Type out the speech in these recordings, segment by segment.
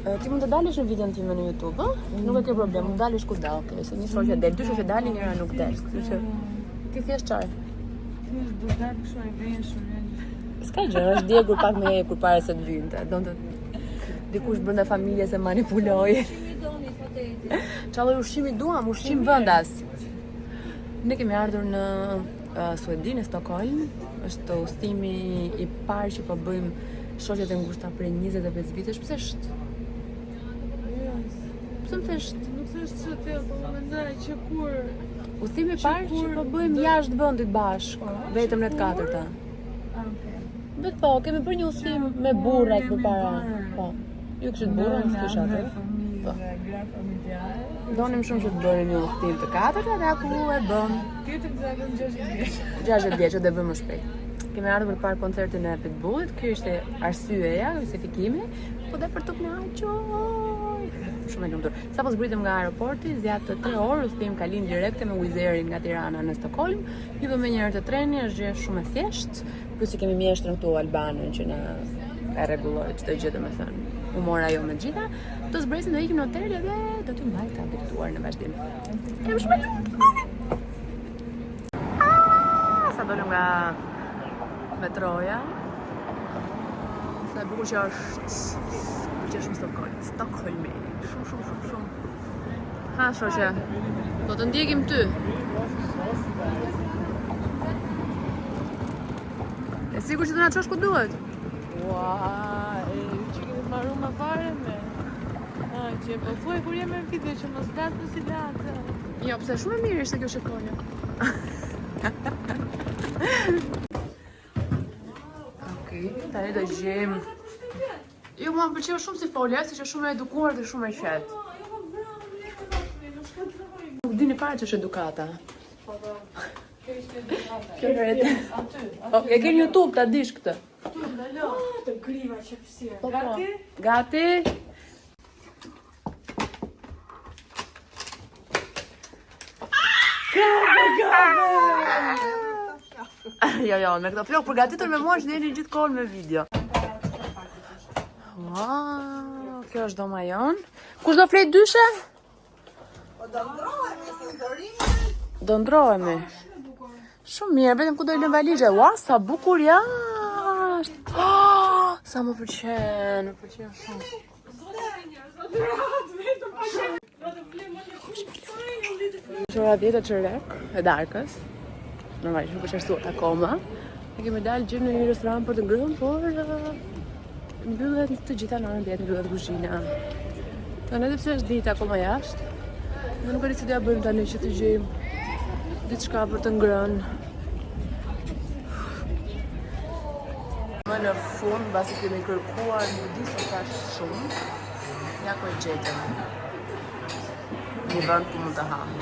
Ti mund të dalësh në videon time në YouTube, ë? Nuk e ke problem, mund dalësh kudo, okay, se një shoqë del, dy shoqë dalin, njëra nuk del, kështu që ti thjesht çaj. Thjesht do dal kështu e veshur. S'ka gjë, është djegur pak më hekur para se të vinte. Donte dikush brenda familjes e manipuloi. Çalloj ushqimi duam, ushqim vendas. Ne kemi ardhur në Suedi, në Stockholm. Është udhëtimi i parë që po bëjmë shoqet e ngushta për 25 vitesh. Pse është? Pse më thësh? Nuk thësh që ti po mendoj që kur udhëtimi i parë që po bëjmë jashtë vendit bashkë, vetëm ne të katërta. Bet po, kemi bërë një udhëtim me burrat përpara. Po. Ju kishit burra, unë s'kisha atë. Po. Donim shumë që të bërim një udhëtim të katërta dhe aku e bëm. Tjetër të zakon 60 vjeç. 60 vjeç dhe bëjmë më shpejt. Kemi ardhur për koncertin e Pitbullit, ky ishte arsyeja, justifikimi, po dhe për të kënaqur. Shumë e lumtur. Sapo zbritem nga aeroporti, zgjat 3 orë, udhëtim kalim direkte me Wizz Airin nga Tirana në Stockholm. Hipëm me njëherë të treni, është gjë shumë e thjeshtë. Plus që kemi mjeshtrin këtu Albanën që na e rregulloi çdo gjë, domethënë. U mora ajo me gjitha. Do zbresim, do ikim në hotel dhe do t'ju mbaj të habituar në vazhdim. Jam shumë e lumtur. Sa dolëm nga metroja. Sa e bukur që është shumë Stockholmi. Shumë. Ha, shoqe. Do të ndjekim ty. E sigur që do na çosh ku duhet? Ua, që kemi marru më fare me. Që po thuaj kur jam në video që mos flas në silancë. Jo, pse shumë e mirë ishte kjo shikoja. Okej, tani do gjejmë. Jo, mua më pëlqeu shumë si folja, si që shumë e edukuar dhe shumë e qetë. Nuk dini fare që është edukata. Kjo në e ke në YouTube, ta dish këtë. Të griva që pësirë. Gati? Gati? Jo, me këto flokë përgatitur me mua është deri gjithë kohën me video. Wow, kjo është doma jon. Kush do flet dyshe? Po do ndrohemi se ndorimi. Do ndrohemi. Shumë mirë, vetëm ku do i lëm valizhe. Ua, sa bukur jashtë. Sa më pëlqen, shumë. Qora 10 e qerek e darkës. Normalisht nuk është ashtuar akoma. Ne kemi dalë gjithë në një restoran për të ngrënë, por mbyllet të gjitha në orën 10, mbyllet kuzhina. Tani edhe pse është ditë akoma jashtë, ne nuk e di si do ja bëjmë tani që të gjejmë diçka për të ngrënë. Më në fund, basi kemi kërkuar një di se ka shumë, ja ku e gjetëm. Një vend ku mund të hamë.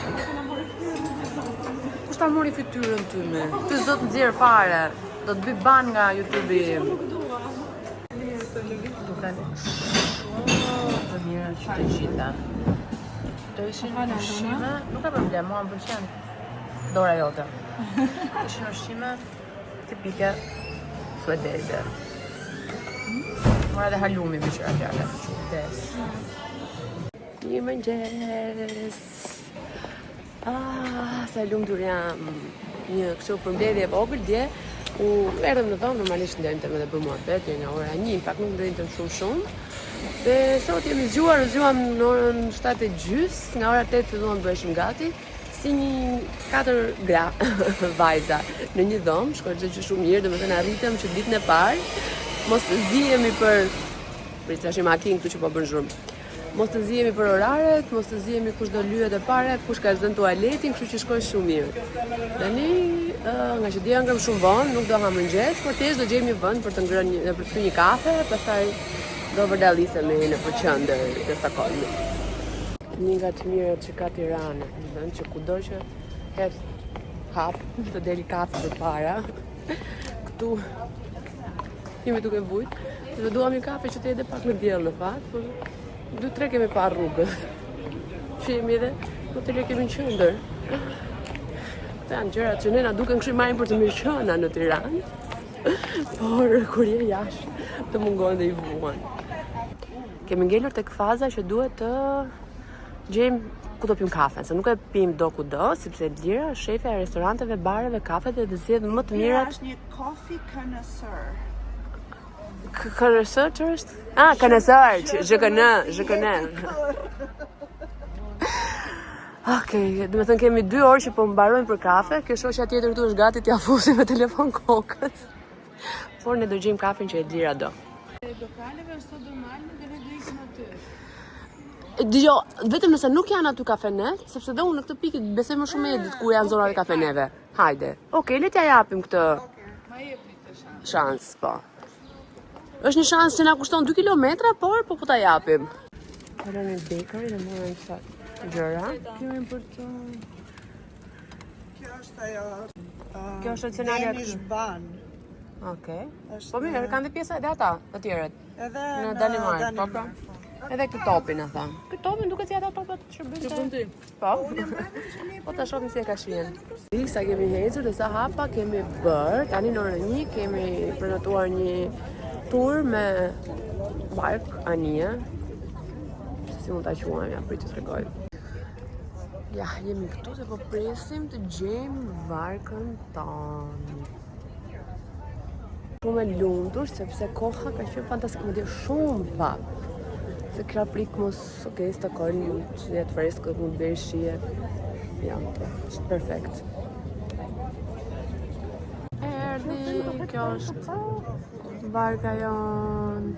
Kush ta mori fytyrën tyme? Ty s'do të nxjerr fare, do të bëj ban nga YouTube-i. Duken shumë të mira që të gjitha. Do ishin ushqime, nuk ka problem, mua më pëlqen dora jote. Ishin ushqime tipike suedeze. Mora dhe halloumi me qëra fjalla, qytes. Një mëngjes. Sa lumtur jam. Një kështu përmbledhje e vogël dje. U erdhëm në vend, normalisht ndërtëm edhe për muhabet deri në ora 1, pak nuk ndërtëm shumë. Dhe sot jemi zgjuam në orën 7:30, nga ora 8 filluam të bëheshim gati, si një 4 gra vajza në një dhomë, shkoi çdo gjë shumë mirë, domethënë arritëm që ditën e parë mos të zihemi për tash makinë këtu që po bën zhurmë. Mos të zihemi për oraret, mos të zihemi kush do lyhet e para, kush ka zënë tualetin, kështu që shkoi shumë mirë. Tani, nga që dia ngrem shumë vonë, nuk do ha mëngjes, por thjesht do gjejmë një vend për të ngrënë, për të pirë një kafe, pastaj do vërdallisemi në qendër të Stockholmit. Një nga të mirat që ka Tirana, domethënë që kudo që hedh hap të deli kafe përpara. Këtu jemi duke vujt, dhe duam një kafe që të jede pak në diell në fakt, por 2-3 kemi pa rrugës. Shihemi dhe hotel kemi në qendër. Këta janë gjërat që ne na duken kështu marrin për të mirë qëna në Tiranë. Por kur je jashtë të mungon dhe i vuan. kemi ngelur tek faza që duhet të gjejmë ku do pim kafe, se nuk e pim do kudo, sepse Lira, shefe e restoranteve, bareve, kafeve dhe zgjedh më të mirat. Është një coffee connoisseur. Connoisseur që është? Ah, connoisseur, zhkn. Okej, do të thënë kemi 2 orë që po mbarojmë për kafe, kjo shoqja tjetër këtu është gati t'ia fusi me telefon kokës. Por ne do gjejmë kafen që e Lira do. Lokaleve është sot normalme dhe ne do ikim aty. Dgjoj, vetëm nëse nuk janë aty kafenet, sepse dhe unë në këtë pikë besoj më shumë Edit ku janë zonat e kafeneve. Hajde. Okej, le t'ja japim këtë Ma jepni këtë shans, po. Është një shans që na kushton 2 kilometra, por po ta japim. Kalojmë në bakery dhe morëm sa gjëra. Kemi për të... Kjo është ajo. Kjo është opsionale Danish aty. bun. Okej. Është Po mirë, kanë dhe pjesa edhe ata, të tjerët. Edhe Në Danimark, po pra. Edhe këtë topin e tha. Këtë topin duket si ata topat që bëjnë. Po. Po ta shohim si e ka shihen. Sa kemi hecur dhe sa hapa kemi bërë. Tani në orën 1 kemi prenotuar një tur me bark anije. Si mund ta quajmë, ja prit të tregoj. Ja, jemi këtu se po presim të gjejmë barkën tonë. Shumë e lumtur sepse koha ka qenë fantastike, më dhe shumë pak. Se kra prik mos, okej, stakoj që jetë freskët, mund bëjë shije. Ja, është perfekt. Erdi, kjo është barka jonë.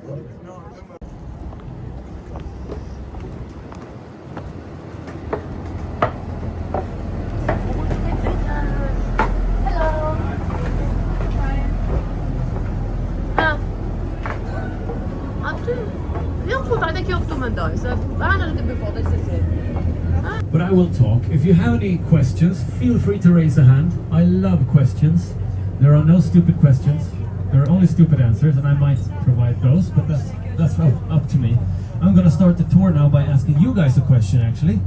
But I will talk. If you have any questions, feel free to raise a hand. I love questions. There are no stupid questions. There are only stupid answers, and I might provide those, but that's up to me. I'm gonna start the tour now by asking you guys a question, actually.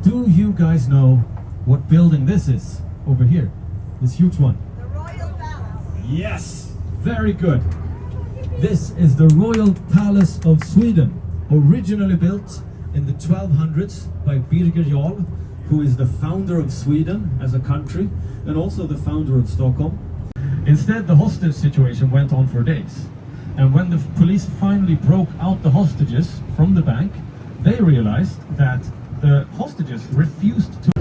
Do you guys know what building this is over here? This huge one. The Royal Palace. Yes! Very good. This is the Royal Palace of Sweden, originally built in the 1200s by Birger Jarl, who is the founder of Sweden as a country and also the founder of Stockholm. Instead, the hostage situation went on for days. And when the police finally broke out the hostages from the bank, they realized that the hostages refused to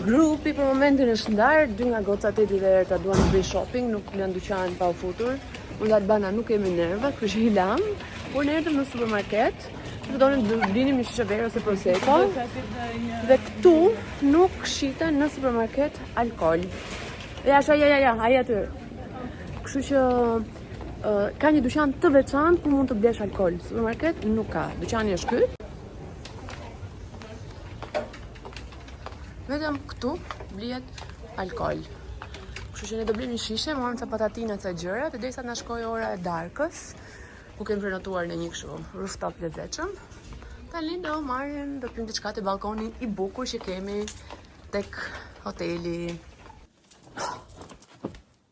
Grupi për momentin është ndarë, 2 nga gocat e diverta duan të bëjnë shopping, nuk në dyqan pa u futur. Unë dhe Albana nuk kemi nerva, kështu që i lam, por ne erdhëm në supermarket, të donin të blinim një shishe verë ose prosecco. Dhe këtu nuk shiten në supermarket alkool. Ja, ai aty. Kështu që ka një dyqan të veçantë ku mund të blesh alkool. Supermarket nuk ka. Dyqani është ky. Vetëm këtu blihet alkool. Kështu që ne do blejmë një shishe, morëm ca patatina, ca gjëra, derisa na shkoi ora e darkës, ku kemi prenotuar në një kështu rooftop lezetshëm. Tani do marrim, do pim diçka te balkoni i bukur që kemi tek hoteli.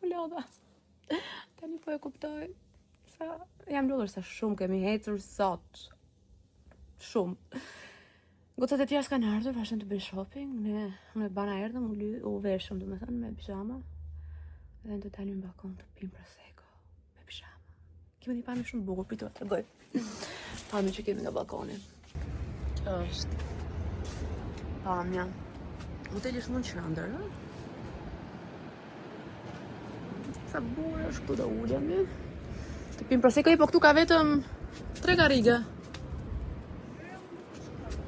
Lodha. Tani po e kuptoj sa jam lodhur sa shumë kemi ecur sot. Shumë. Gocat e tjera s'kanë ardhur, vazhdojnë të bëjnë shopping. Ne bana erdhëm, u veshëm, domethënë me pijama. Dhe do dalim në balkon të pim prosecco me pijama. Kemi një pamje shumë bukur, pritur të tregoj. Pamje që kemi nga balkoni. Kjo është pamja. Hoteli është shumë qendër, ëh? Sa bukur është këtu, do ulemi. Të pim prosecco, po këtu ka vetëm 3 karrige.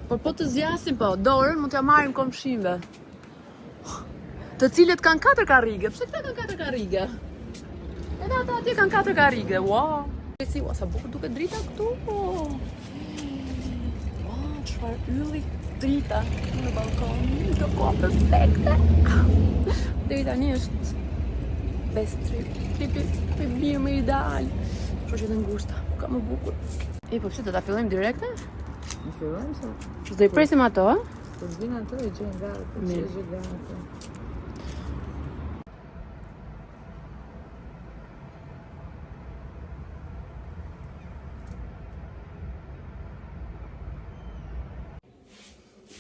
Por po të zjasim po, dorën mund t'ja marrim komshinve. Të cilët kanë 4 karrige. Pse këta kanë 4 karrige? Edhe ata atje kanë 4 karrige. Wow. Si, sa bukur duket drita këtu. Wow, çfarë ylli drita në balkon. Kjo kohë perfekte. Deri tani është best trip. Tripi mirë më ideal. Por që të ngushta, ka më bukur. Po pse do ta fillojmë direkte? I fillojmë se Do I presim ato, a? po zvinë ato e gjejnë gati, po që e gati.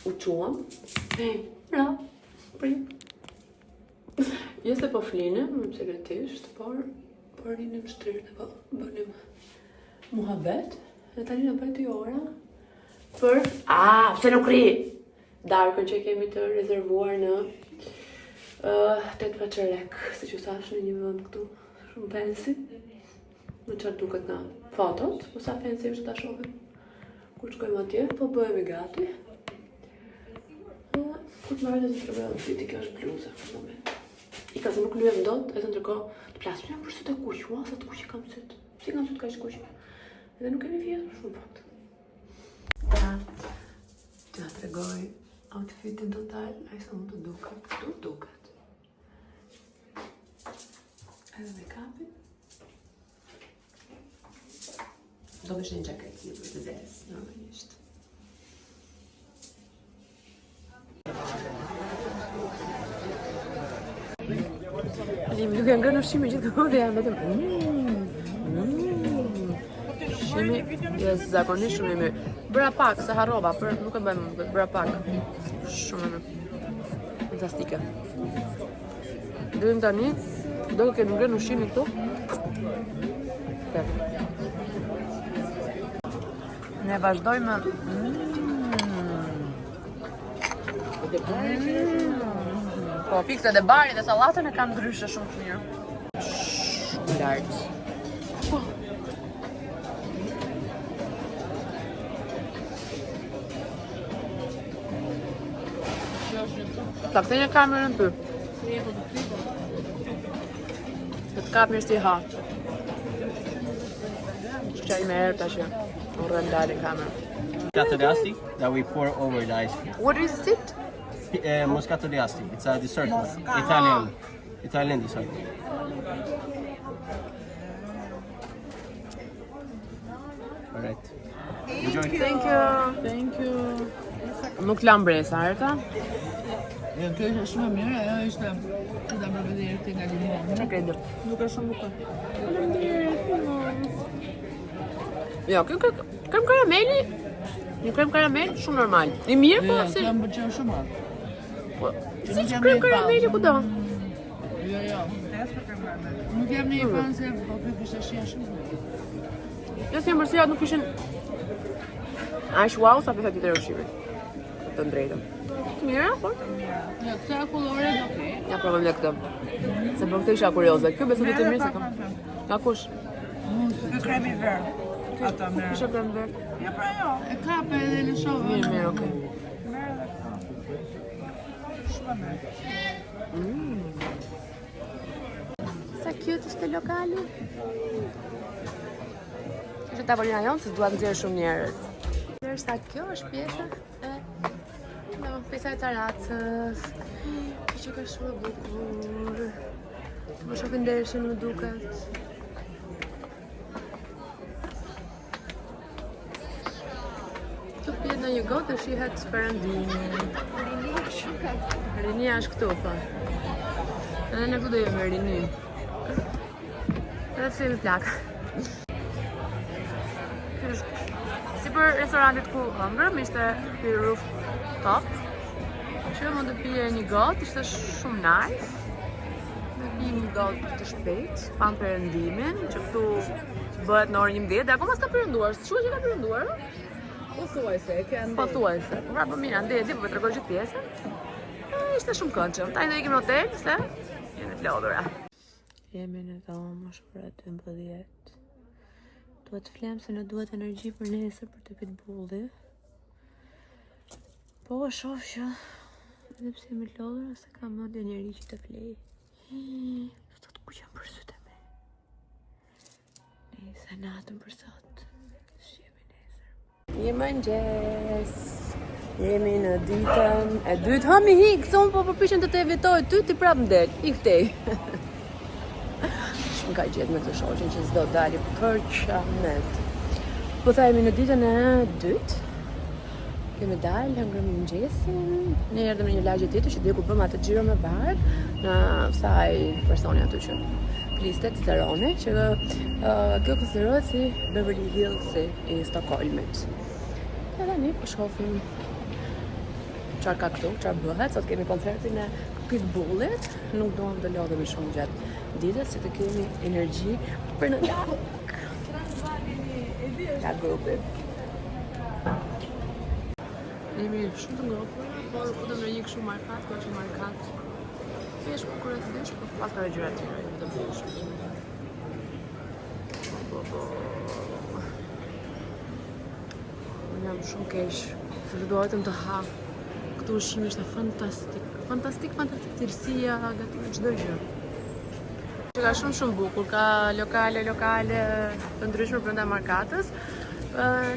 U quam. Ra, prit. Jo se po flinim, sekretisht, por rinim shtrirë dhe po bënim muhabet. Dhe tani në bëjt i ora për... pse nuk ri! Darkën që kemi të rezervuar në 8 Vaçerek, si që thash në një vend këtu shumë fancy. Në çfarë duket na fotot, po sa fancy është ta shohim. Kur shkojmë atje, po bëhemi gati. Kur të marrë dhe të trëbërë në fiti, kjo është bluza në moment. I ka se nuk lujem dot, e të ndërkohë të plasë, jam për sytë e kuq, sa të kuq i kam sytë. Si kam sytë ka ishtë kuq. Edhe nuk kemi vjetur shumë fakt. Të nga tregoj outfitin total, a i sa mund të duket, këtu duket. Edhe me kapin. Do vështë një gjaket si për të zes, normalisht. Duke ngrënë ushqimi gjithë kohë dhe jam vetëm ushqimi jes zakonisht shumë i mirë. Bëra pak, se harrova, për nuk e bëjmë, bëra pak. Shumë e mirë. Fantastike. Dojmë tani, do kemi ngrënë ushqimi këtu. Ne vazhdojmë. Po, fikse dhe bari dhe sallatën e kam ndryshe shumë të mirë. Shumë lartë. Ta këthe një kamerën ty. Dhe të kap mirë si ha. Shqaj me herë të që urë ndalë në kamerë. Moscato d'Asti that we pour over the ice cream. What is it? Moscato d'Asti. It's a dessert. Italian dessert. All right. Enjoy. Thank you. Thank you. Nuk lam bresa, erta? Jo, kjo ishte shumë mirë, ajo ishte të da provedere nga limoni. Qa kredi? Nuk e shumë bukur. Jo, kjo krem karameli, një krem karamel shumë normal. I mirë, po si... Kjo më pëlqen shumë atë. Si që krem karameli ku do? Jo. Nuk jam në i fanë se po kjo kështë shia shumë. Jo si më përsirat nuk ishin... Ash wow, sa pesa tjetër ushqimit. Të ndrejtëm. Mira, por? Jo, këta kolore do ke. Ja provojmë dhe këtë. Se për këtë isha kurioze. Kjo besu të mirë se kam. Nga kush? Ky kremi ver. Ata merr. Kisha krem ver. Ja pra jo. E kape edhe në shovë. Mirë, okej. Merr edhe këto. Shumë mirë. Sa cute është lokali. Është tavolina jonë, se duat nxjerrë shumë njerëz. Ndërsa kjo është pjesa e terracës. Që ka shumë bukur. Më shohin dershin më duket. Këtu pjetë në një gotë e shihet perëndimi. Rinia është këtu, po. Edhe ne këtu do jemi rini. Edhe pse jemi plaka. Si për restorantit ku hëngrëm, ishte ky rooftop. Që mund të pije një gotë, ishte shumë nice. Ne pijim një gotë të shpejt, pan perëndimin, që këtu bëhet në orën 11, dhe akoma s'ka perënduar, s'shuhet që ka perënduar, no? Po thuajse, e ke Po thuajse. Po pra po mira, ndezi, po tregoj gjithë pjesën. Ishte shumë këndshëm. Tani do ikim në hotel, se jemi të lodhura. Jemi në dhomë, është ora 12. Duhet të flem se në duhet energji për nesër për të pitë bulli. Po shoh që edhe pse jemi të lodhura, se kam mendje njeri që të flej. Sot ku jam për sytë me. Nëse natën për sot. Shihemi nesër. Një mëngjes. Jemi në ditën e dytë. Hami hik, se unë po përpishen të të evitoj ty, ti prap ndel, i këtej. Shumë ka gjetë me të shoqen që s'do dali për qamet. Po thajemi në ditën e dytë. Kemi dalë, hëngrëm mëngjesin. Ne erdhëm në një lagje tjetër që diku bëm atë xhiro me bar në saj personi aty që fliste Cicerone, që kjo konsiderohet si Beverly Hills i Stockholmit. Edhe ne po shohim çfarë ka këtu, çfarë bëhet. Sot kemi koncertin e Pitbullit. Nuk duam të lodhemi shumë gjatë ditës që të kemi energji për në nga grupi. Jemi shumë të ngopur, por futëm në një kështu markat, po që markat fesh po kurrësisht, po pas ka gjëra të tjera, të bësh. Unë jam shumë keq, se do vetëm të ha. Këtu ushqimi ishte fantastik. Fantastik cilësia, gatimi çdo gjë. Që ka shumë bukur, ka lokale të ndryshme brenda markatës.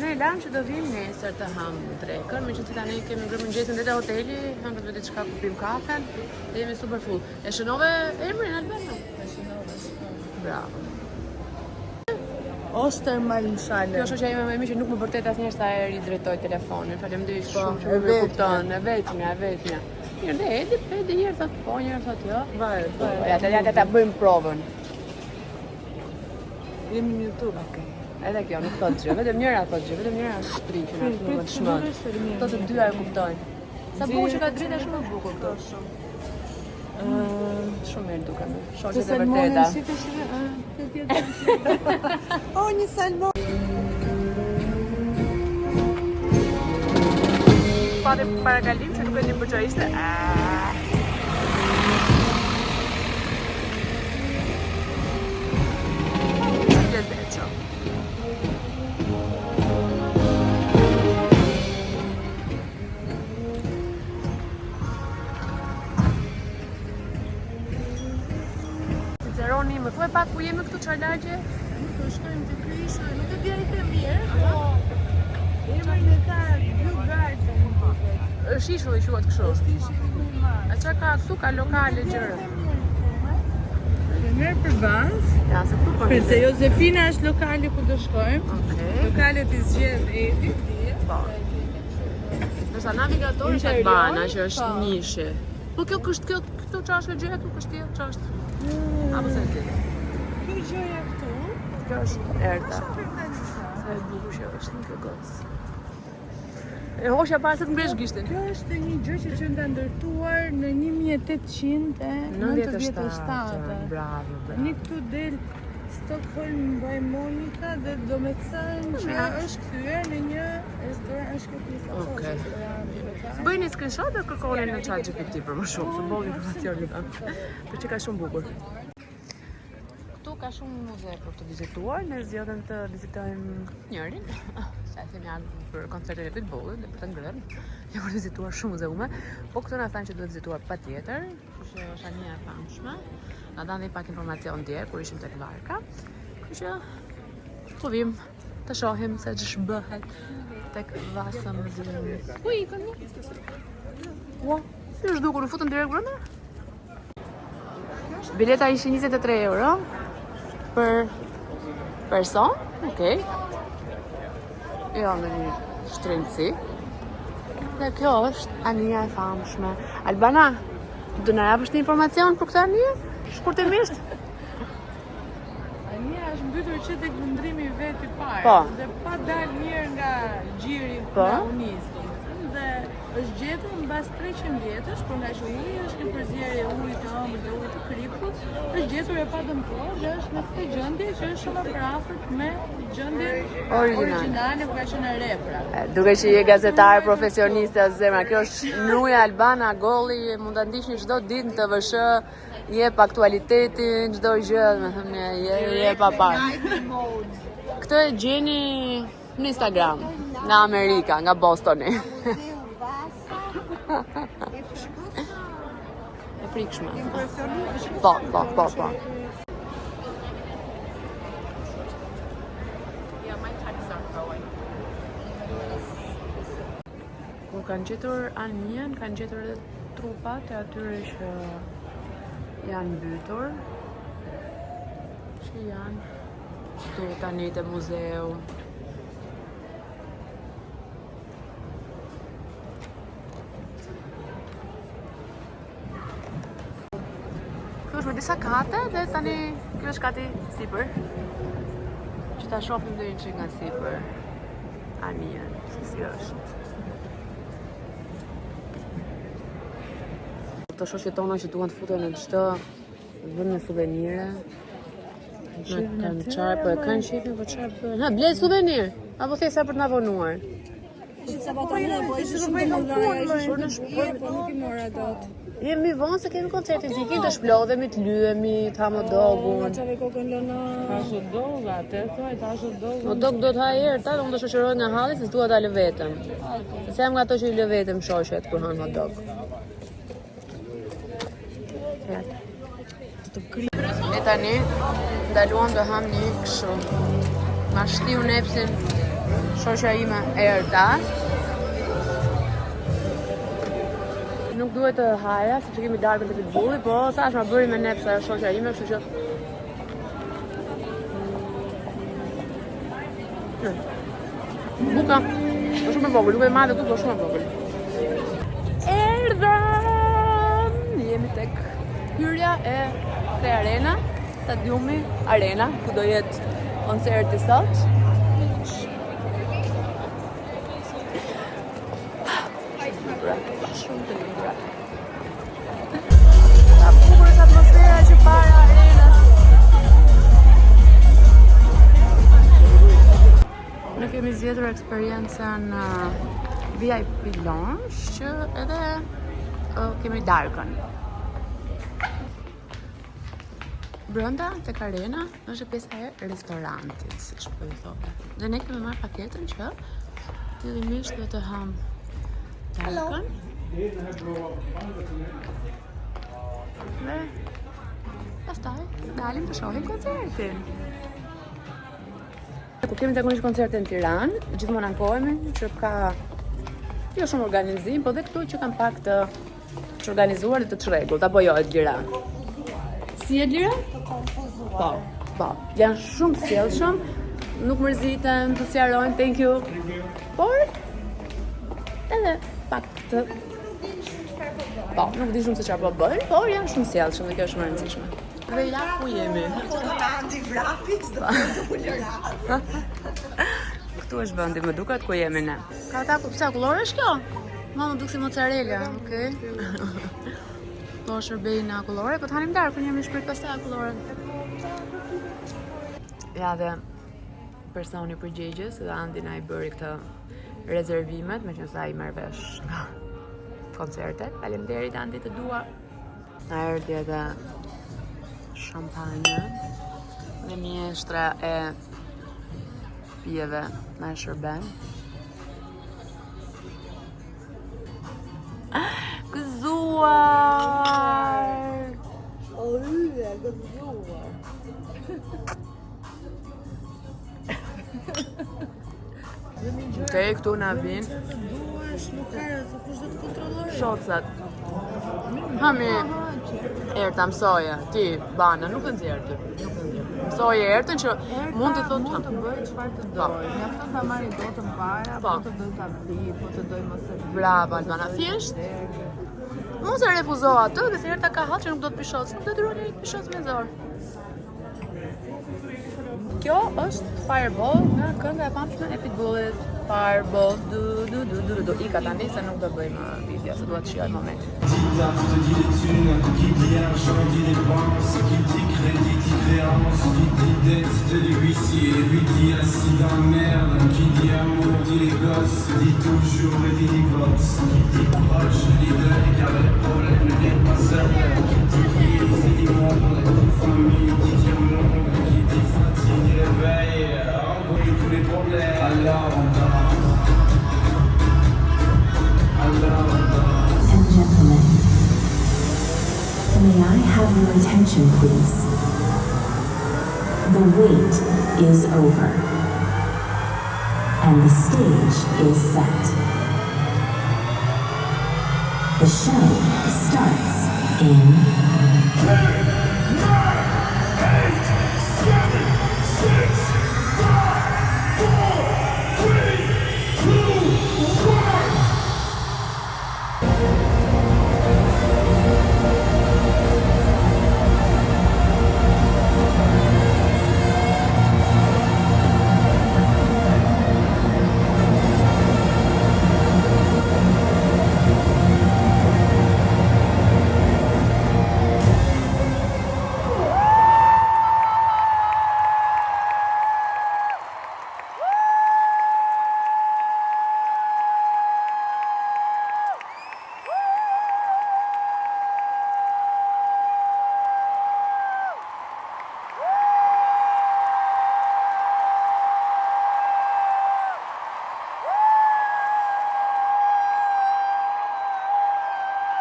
Ne e lamë që do vim nesër të ham drekën, me që të tani kemi ngrënë mëngjesin dhe te hoteli, hangët vetë diçka ku pim kafen, dhe jemi super full. E shënove emrin Albana? E shënove. Bravo. Ostermalmshale. Kjo shoqja ime më e mirë që nuk më vërtet asnjëherë sa herë i drejtoj telefonin. Faleminderit shumë që më kupton, e vetmja. Mirë, dhe edi herë thot po, një herë thot jo. Varet. Ja ta bëjmë provën. Jemi në YouTube. Okej. Edhe kjo nuk thot gjë, vetëm njëra thot gjë, vetëm njëra shtriqen ashtu më të shmën. Këto të dyja e kuptojnë. Sa bukur që ka drita shumë e bukur këto. Shumë mirë duken. Shoqet e vërteta. O, një salmon. Pati parakalim që nuk e di për çfarë ishte. Lezeqo. Ciceroni, më thuaj pak ku jemi këtu çfarë lagje? Nuk të shkojmë të Krisha, nuk e di ai të mirë, po emrin e ka Blue Garden. Është ishull i quhet kështu. Është ishi normal. A çfarë ka këtu? Ka lokale gjëra. Merë për bazë. Ja, se këtu po. Prince Josefina është lokali ku do shkojmë. Okej. Lokalet i zgjedh Edi. Po. Nësa navigatori është Albana, që është nishi. Po kjo këtu çfarë është gjëja këtu kështu çfarë është? Apo se ti? Kjo gjëja këtu. Kjo është erta. Sa e bukur që është në kjo gocë. E hoshja para se të mbresh gishtin. Kjo është një gjë që nga ndërtuar në 1897. Bravo. Një këtu del Stockholm by Monica dhe do me thënë që është kthyer në një restoran, është këtë pjesa. Okej. Bëjni screenshot dhe kërkoni në ChatGPT për më shumë, se bëllë informacionit tanë. Për që ka shumë bukur. Këtu ka shumë muze për të vizituar, ne zgjodhem të vizitojmë njërin. Sa themi ardhur për koncertin e Pitbullit dhe për të ngrënë. Jam për të vizituar shumë muzeume, po këtu na thanë që duhet vizituar patjetër, kështu që është ania e famshme. Na dhanë pak informacion dje kur ishim tek varka. Kështu që po vim të shohim se ç'është bëhet tek vasa muzeumi. Ku ikën? Ua, si është dukur, u futën direkt brenda? Bileta ishte 23 euro për person, okej. Jo, në një shtrëngësi. Dhe kjo është ania e famshme. Albana, do na japësh një informacion për këtë anije? Shkurtimisht. Ania është mbytur që tek vendrimi i vet i parë. Po. Dhe pa dalë mirë nga xhiri Po. nga Unisti. Dhe është gjetur mbas 300 vjetësh, por nga që uji është një përzierje ujit të ëmbël dhe ujit të kriput, është gjetur e padëmtuar dhe është në këtë gjendje që është shumë e afërt me gjendjen origjinale ku ka qenë e repra. Duke që je gazetar profesioniste o zemra, kjo është Nuja Albana Golli, mund ta ndiqni çdo ditë në TVSH, jep aktualitetin, çdo gjë, më thënë, je pa parë. Këtë e gjeni në Instagram, nga Amerika, nga Bostoni. E frikshme. Po. Kur kanë gjetur anien, kanë gjetur edhe trupat e atyre që janë mbytur. Që janë këtu tani te muzeu. është me disa kate dhe tani kjo është kati sipër. Që ta shohim deri çik nga sipër. Anija, si është. Këto shoqet tona që duan të futen në çdo vend me suvenire. Kanë çfarë po e kanë shifin, po çfarë bën? Ha, ble suvenir. Apo thjesht sa për të na vonuar. Jemi vonë se kemi koncertin, ti të shplodhemi, të lyhemi, të hamë dogun. O dog do të ha herë, ta unë do shoqëroj nga halli se s'dua ta lë vetëm. Se jam nga ato që i lë vetëm shoqet kur han hot dog. Ne tani ndaluam të ham një kështu. Ma shtiu nepsin shoqja ime Erda. Nuk duhet të haja, sepse kemi darkën të pitbulli, po sa është ma bëri me neps ajo shoqja ime, kështu që buka, është shumë e vogël, nuk e madhe këtu, po shumë e vogël. Erdhëm! Jemi tek hyrja e Kre Arena, stadiumi Arena, ku do jetë koncerti sot. Shumë të libra. Sa bukur është atmosfera që para arenës. Ne kemi zgjedhur eksperiencën VIP Lounge, që edhe kemi darkën. Brenda tek arena është pjesa e restorantit, siç po i thonë. Dhe ne kemi marrë paketën që fillimisht do të ham darkën. Dhe pastaj dalim të shohim koncertin. Kur kemi zakonisht koncerte në Tiranë, gjithmonë ankohemi që ka jo shumë organizim, po dhe këtu që kanë pak të organizuar dhe të çrregullt, apo jo Edlira? Si Edlira? Po, janë shumë sjellshëm, nuk mërziten, të sjarojnë, thank you. Por edhe pak të po, nuk di shumë se çfarë po bëjnë, por janë shumë sjellshëm dhe kjo është më e rëndësishme. Dhe ja ku jemi. Këtu është vendi, më duket ku jemi ne. Ka ata sa kullore është kjo? Më duk si mozzarella, okay. Po shërbejnë akullore, po të hanim darë, për njëmi shprit pastaj akullore. Ja dhe personi përgjegjës dhe Andi na i bëri këtë rezervimet, me që nësa i merr vesh nga koncertet. Faleminderit Andi të dua. Na erdhi edhe shampanje dhe mjeshtra e pijeve na e shërben. Gëzuar! O hyje, gëzuar. Okej, këtu na vinë shocat. Hami erta mësoje, ti, bana, nuk e nxjerr ty. Mësoje ertën që mund të thotë Mund të bëj çfarë të doj. Mjafton ta marrë gotën para, po të doj ta vi, po të doj mos e vi. Bravo, Albana, thjesht mos e refuzo atë, dhe se herë ta ka hallë që nuk do të pishoc, nuk do të duhet një pishoc me zor. Kjo është Fireball nga kënga e pamshme e Pitbullit. Fireball, du. Ika tani se nuk do bëjmë video, se duhet të shijoj momentin. Qui dit taf te dit les thunes, qui dit argent dit dépenses, qui dit crédit dit créance, qui dit dette te dit huissier, lui dit assis dans la merde, qui dit amour dit les gosses, dit toujours et dit divorce, qui dit proche dit deuil car le problème ne vient pas seul, qui dit crise dit monde, famille dit diamant, qui dit fatigue dit réveil, embrouille tous les problèmes. Alors on danse. And gentlemen, may I have your attention, please? The wait is over, and the stage is set. The show starts in 10, 9, 8, 7, 6, 5, 4, 3, 2, 1.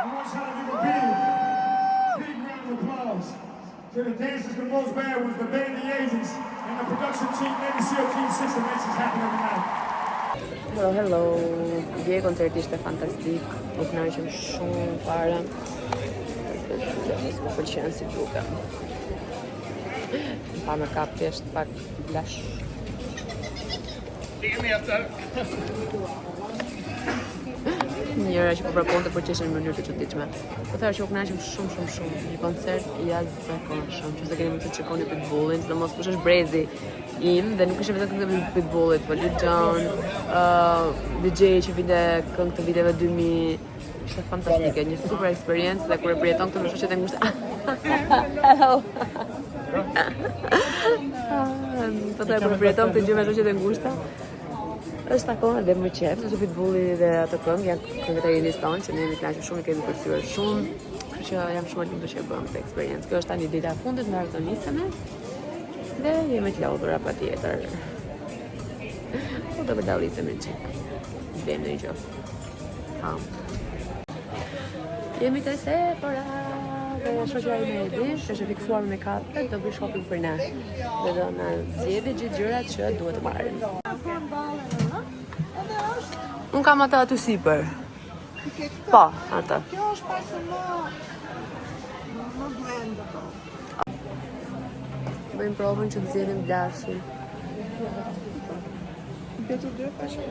want y'all to give a big round of applause to the dancers. The most bad ones, the band, the agents, and the production team, Navy SEAL Team 6 that makes this happen every night. Hello. Dje koncerti ishte fantastik. U kënaqem shumë fare. Më pëlqen si duke. Pa me kap thjesht pak lash. Njëra që po praponte për qeshin në mënyrë të çuditshme. Po thashë që u kënaqem shumë. Një koncert i jashtëzakonshëm. Që se keni mundësi të shikoni Pitbullin, sidomos kush është brezi im dhe nuk ishte vetëm këngë e Pitbullit, po Lil Jon, DJ që vinte këngë të viteve 2000. Ishte fantastike, një super eksperiencë dhe kur e përjeton këtë me shoqet e ngushta. Hello. Po të kur e përjeton këtë gjë me shoqet e ngushta. Është akoma dhe më qef, sepse Pitbulli dhe ato këngë janë këngët e rinis tonë që ne jemi kënaqur shumë, i kemi përcyer shumë, kështu që jam shumë e lumtur që e bëm këtë eksperiencë. Kjo është tani dita e fundit maratoniseme dhe jemi të lodhura patjetër. Po do përdallisemi çik. Vem në gjë. Jemi të Sephora dhe shoqja ime Edi, që është fiksuar me katër, do bëj shopping për ne. Dhe do na zgjidhë gjithë gjërat që duhet të marrim. Unë kam ata aty sipër. Po, ata. Kjo është pak se më blend ato. Bëjmë provën që të zgjedhim blashin. Këto dy pashë.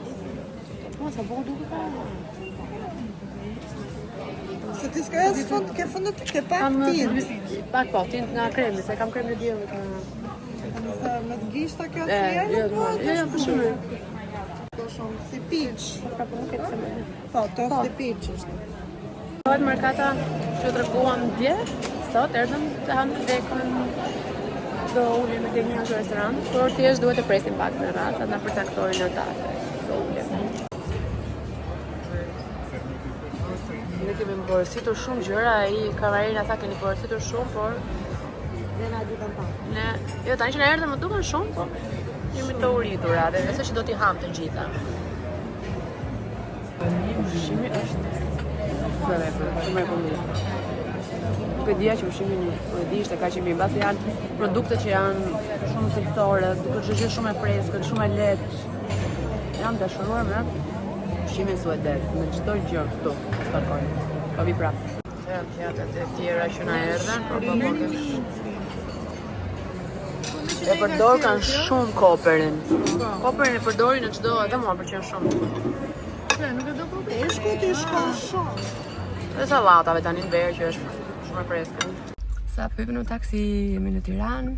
Po, sa bukur duket ka. Se ti s'ka as fund, ke fundet ke pak tint. Pak po, tint nga kremi, se kam krem në diellit. Nëse me të gishta kjo Jo, po shumë. Shumë si peach. Po, nuk e të se Po, tost si peach është. Dohet markata që treguam dje, sot erdhëm të hanë dekën do ulim me një restorant, por thjesht duhet të presim pak në radhë, atë na përcaktojnë në tafe. Do ulim. Ne kemi porositur shumë gjëra, ai kavarina tha keni porositur shumë, por Ne na duken pak. ne, jo tani që na erdhëm më duken shumë, po jemi të uritura dhe nëse që do t'i ham të gjitha. Ushqimi është shumë e mirë. Nuk e dija që ushqimi nuk e di ishte kaq i mirë, mbasi janë produkte që janë shumë cilësore, duket që është shumë e freskët, shumë e lehtë. Jam dashuruar me ushqimin suedez, me çdo gjë këtu, takoj. Po vi prap. Janë pjatat e tjera që na erdhen, por po e përdor kanë shumë koperin. Koperin e përdorin në çdo, edhe mua pëlqen shumë. Nuk e do po peshku ti shkon shumë. Dhe sallatave tani në verë që është shumë e freskët. Sa pypë në taksi jemi në Tiranë.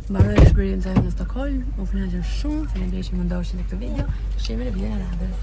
Mbaroj eksperiencën në Stockholm. U kënaqem shumë, faleminderit që më ndoshni në këtë video. Shihemi në videon e radhës.